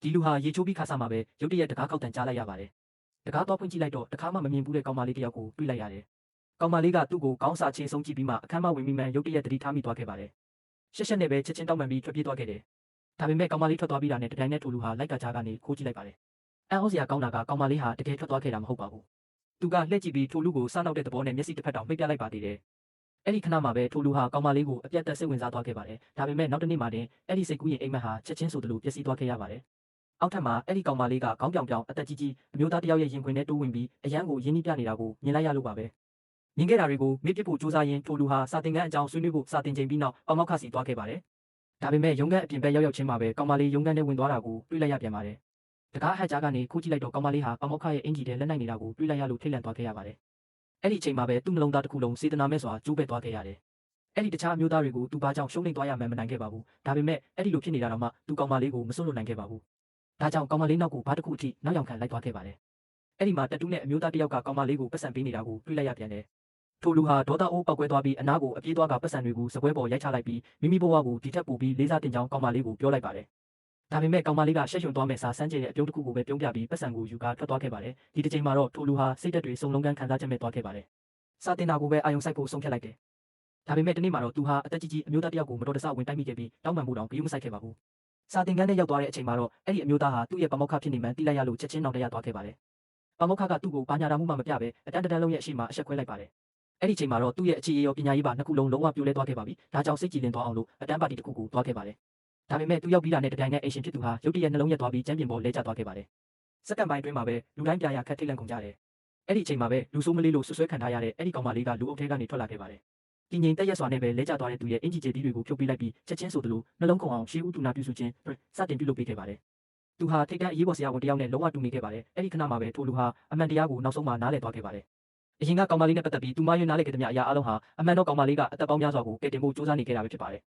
ဒီလူဟာရေချိုးပြီးခါစားမှာပဲရုတ်တရက်တကားကောက်တန်ကြားလိုက်ရပါတယ်။တကားတော့ဖွင့်ကြည့်လိုက်တော့တခါမှမမြင်ဘူးတဲ့ကောင်မလေးတစ်ယောက်ကိုတွေ့လိုက်ရတယ်။ကောင်မလေးကသူ့ကိုကောင်းစာချင်းဆုံးကြည့်ပြီးမှအခန်းမဝင်မိမှန်ရုတ်တရက်တတိထားမိသွားခဲ့ပါတယ်။ရှက်ရှက်နဲ့ပဲချက်ချင်းတောက်မှန်ပြီးထွက်ပြေးသွားခဲ့တယ်။ဒါပေမဲ့ကောင်မလေးထွက်သွားပြီးတာနဲ့တတိုင်းနဲ့ထိုလူဟာလိုက်ကကြားကနေခိုးကြည့်လိုက်ပါတယ်။အံ့ဩစရာကောင်းတာကကောင်မလေးဟာတကယ်ထွက်သွားခဲ့တာမဟုတ်ပါဘူး။သူကလှည့်ကြည့်ပြီးထိုလူကိုစားနောက်တဲ့သဘောနဲ့မျက်စိတစ်ဖက်တောင်မှိတ်ပြလိုက်ပါသေးတယ်။အဲ့ဒီခဏမှာပဲထိုလူဟာကောင်မလေးကိုအပြတ်တက်စိတ်ဝင်စားသွားခဲ့ပါတယ်။ဒါပေမဲ့နောက်တစ်နေ့မှတင်အဲ့ဒီစိတ်ကူးရင်အိမ်မက်ဟာချက်ချင်းဆိုသလိုပျက်စီးသွားခဲ့ရပါတယ်။အောက်ထပ်မှာအဲ့ဒီကောင်မလေးကခေါင်းပြောင်ပြောင်အသက်ကြီးကြီးအမျိုးသားတယောက်ရဲ့ရင်ခွင်ထဲတိုးဝင်ပြီးအရန်ကိုရင်းနှီးပြနေတာကိုမြင်လိုက်ရလို့ပါပဲ။မြင်ခဲ့တာတွေကိုမေ့ပစ်ဖို့ကြိုးစားရင်းထိုလူဟာစာသင်ခန်းအကြောင်းဆွေးနွေးဖို့စာသင်ချိန်ပြီးနောက်ပေါမောက်ခစီသွားခဲ့ပါတယ်။ဒါပေမဲ့ရုံးခန်းအပြင်ဘက်ရောက်ချင်းမှာပဲကောင်မလေးရုံးခန်းထဲဝင်သွားတာကိုတွေ့လိုက်ရပြန်ပါတယ်။တကားဟက်ကြားကနေခိုးကြည့်လိုက်တော့ကောင်မလေးဟာပေါမောက်ခရဲ့အင်ဂျီထဲလက်နိုင်နေတာကိုတွေ့လိုက်ရလို့ထိတ်လန့်သွားခဲ့ရပါတယ်။အဲ့ဒီအချိန်မှာပဲသူ့နှလုံးသားတစ်ခုလုံးစေတနာမဲ့စွာကျိုးပဲ့သွားခဲ့ရတယ်။အဲ့ဒီတခြားအမျိုးသားတွေကိုသူဘာကြောင့်ရှုံးနိမ့်သွားရမှန်းမနိုင်ခဲ့ပါဘူး။ဒါပေမဲ့အဲ့ဒီလိုဖြစ်နေတာတော့မှသူကောင်မလေးကိုမစွန့်လွတ်နိုင်ခဲ့ပါဘူး။ဒါကြောင့်ကောင်မလေးနောက်ကိုဘာတစ်ခုအထိနောက်ယောင်ခံလိုက်သွားခဲ့ပါတယ်။အဲ့ဒီမှာတက်တူးနဲ့အမျိုးသားတစ်ယောက်ကကောင်မလေးကိုပတ်စံပေးနေတာကိုတွေ့လိုက်ရပြန်တယ်။ထိုလူဟာဒေါသအိုးပောက်ကွဲသွားပြီးအနားကိုအပြေးသွားကပတ်စံတွေကိုစပွဲပေါ်ရိုက်ချလိုက်ပြီးမိမိဘဝကိုဒီထက်ပိုပြီးလေးစားတင်ကြောင်းကောင်မလေးကိုပြောလိုက်ပါတယ်။ဒါပေမဲ့ကောင်မလေးကရှက်ရွံ့သွားမဲ့စာစမ်းကြဲရဲ့အပြုံးတစ်ခုကိုပဲပြုံးပြပြီးပတ်စံကိုယူကာထွက်သွားခဲ့ပါတယ်။ဒီတစ်ချိန်မှာတော့ထိုလူဟာစိတ်သက်တွေစုံလုံးကန်းခံစားချက်မဲ့သွားခဲ့ပါတယ်။စာတင်တာကိုပဲအာယုံစိုက်ဖို့ဆုံးဖြတ်လိုက်တယ်။ဒါပေမဲ့ဒီနေ့မှာတော့သူဟာအသက်ကြီးကြီးအမျိုးသားတစ်ယောက်ကိုမတော်တဆဝင်တိုက်မိခဲ့ပြီးတောင်းပန်မှုတောင်ဂရုမစိုက်ခဲ့ပါဘူး။စာတင်ခန်းထဲရောက်သွားတဲ့အချိန်မှာတော့အဲ့ဒီအမျိုးသားဟာသူ့ရဲ့ပမောက္ခဖြစ်နေမှန်းသိလိုက်ရလို့ချက်ချင်းနောက်တရသွားခဲ့ပါတယ်။ပမောက္ခကသူ့ကိုဘာညာတာမှုမှမပြဘဲအတန်းတန်းလုံးရဲ့အရှိမအဆက်ခွဲလိုက်ပါတယ်။အဲ့ဒီချိန်မှာတော့သူ့ရဲ့အခြေအရောပညာရေးပါနှစ်ခုလုံးလုံးဝပြိုလဲသွားခဲ့ပါပြီ။ဒါကြောင့်စိတ်ကြည်လင်သွားအောင်လို့အတန်းပါတီတစ်ခုကိုသွားခဲ့ပါတယ်။ဒါပေမဲ့သူရောက်ပြီးတာနဲ့တတိုင်းနဲ့အိမ်ရှင်ဖြစ်သူဟာရုတ်တရက်နှလုံးရက်သွားပြီးကျမ်းပြင်ပေါ်လဲကျသွားခဲ့ပါတယ်။စက္ကန့်ပိုင်းအတွင်းမှာပဲလူတိုင်းပြာရခတ်ထိတ်လန့်ကုန်ကြတယ်။အဲ့ဒီအချိန်မှာပဲလူဆိုးမလေးလို့ဆွဆွဲခံထားရတဲ့အဲ့ဒီကောင်မလေးကလူအုပ်ထဲကနေထွက်လာခဲ့ပါတယ်။ပြင်းငိမ်တက်ရက်စွာနဲ့ပဲလဲကျသွားတဲ့သူရဲ့အင်ဂျီကျေတီးတွေကိုဖြုတ်ပေးလိုက်ပြီးချက်ချင်းဆိုသလိုနှလုံးခုန်အောင်ရှေးဦးတူနာပြုစုခြင်းစတင်ပြုလုပ်ပေးခဲ့ပါတယ်။သူဟာထိတ်တန့်အရေးပေါ်ဆရာဝန်တယောက်နဲ့လုံးဝတူနေခဲ့ပါတယ်။အဲ့ဒီခဏမှာပဲထိုလူဟာအမှန်တရားကိုနောက်ဆုံးမှနားလည်သွားခဲ့ပါတယ်။အရင်ကကောင်မလေးနဲ့ပတ်သက်ပြီးသူမရွေးနားလည်ခဲ့သမျှအရာအလုံးဟာအမှန်တော့ကောင်မလေးကအသက်ပေါင်းများစွာကိုကယ်တင်ဖို့ကြိုးစားနေခဲ့တာပဲဖြစ်ပါတယ်